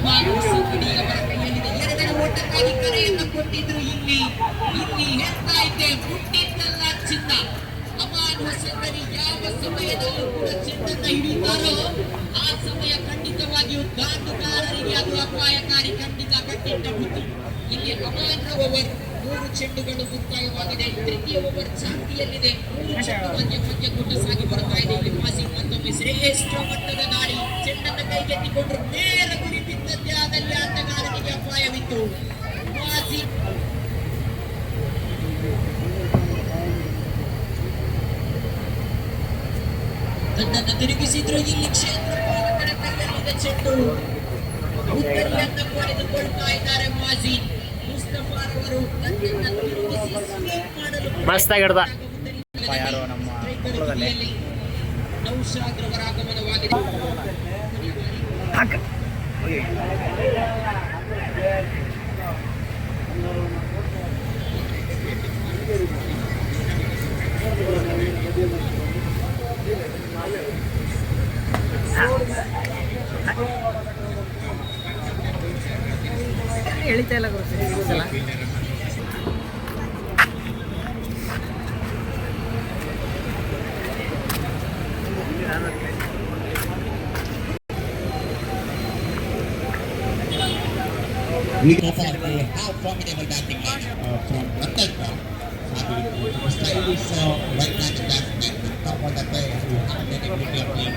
ಹೊಸಗಡಿಯವರ ಕೈಯಲ್ಲಿದೆ. ಎರಡನೇ ಓಟಕ್ಕಾಗಿ ಕರೆಯನ್ನು ಕೊಟ್ಟಿದ್ರು. ಇಲ್ಲಿ ಹೇಳ್ತಾ ಇದ್ದೆ, ಮುಟ್ಟಿದ್ದಲ್ಲ ಚಿನ್ನ. ಅಮಾನ್ ಹೊಸಗಡಿ ಯಾವ ಸಮಯದಲ್ಲೂ ಕೂಡ ಚೆಂಡನ್ನ ಹಿಡಿತಾರೋ ಆ ಸಮಯ ಖಂಡಿತವಾಗಿಯೂ ದಾಂಡುಗಾರರಿಗೆ ಅದು ಅಪಾಯಕಾರಿ. ಖಂಡಿತ ಬುದ್ಧಿ. ಇಲ್ಲಿ ಅಮಾನ್ ಓವರ್ 3 ಚೆಂಡುಗಳು ಮುಕ್ತಾಯವಾಗಿದೆ. ತೃತೀಯ ಓವರ್ ಚಾಲ್ತಿಯಲ್ಲಿದೆ. 3 ಚೆಂಡು ಪಂದ್ಯಕೂಟ ಸಾಗಿ ಬರ್ತಾ ಇದೆ. ಇಲ್ಲಿ ಮಾಸಿ ಮತ್ತೊಮ್ಮೆ ಶ್ರೇಷ್ಠ ಮಟ್ಟದ ದಾಳಿ. ಚೆಂಡನ್ನು ಕೈಗೆತ್ತಿಕೊಂಡ್ರು. ನೇರ ಗುರಿ ಬಿದ್ದದ್ದೇ ಆದಲ್ಲಿ ಆಟಗಾರನಿಗೆ ಅಪಾಯವಿತ್ತು. ಮಾಸಿ ತನ್ನನ್ನು ತಿರುಗಿಸಿದ್ರು. ಇಲ್ಲಿ ಕ್ಷೇತ್ರ ಪಾಲಕರ ಕೈಯಲ್ಲಿದೆ ಚೆಂಡು. ಉತ್ತರಿಯನ್ನ ಪಡೆದುಕೊಳ್ತಾ ಇದ್ದಾರೆ ಮಾಜಿ ಮುಸ್ತಫಾರವರು. ತನ್ನನ್ನು ತಿರುಗಿಸಿ ಸ್ವೀಪ್ ಮಾಡಲು ಮಸ್ತಾಗಿಡ್ದ ನೌಶಾದ್ ರವರ ಆಗಮನವಾಗಿದೆ. ಎಳಿತಾ ಇಲ್ಲ ಸಲ We go for how formidable batting from Rattata. Stylish right-hand batsman. Top of the play who have the ability of playing.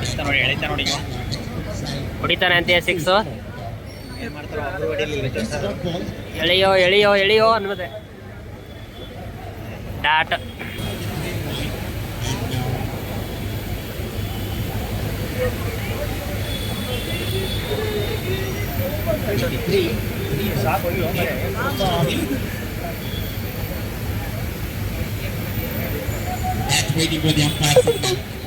ಹೊಡಿತಾನೆ ಅಂತೀಯ ಸಿಕ್ಸು. ಎಳೆಯೋ ಎಳೆಯೋ ಎಳೆಯೋ ಅನ್ನೋದೆ dot. Waiting for the umpire.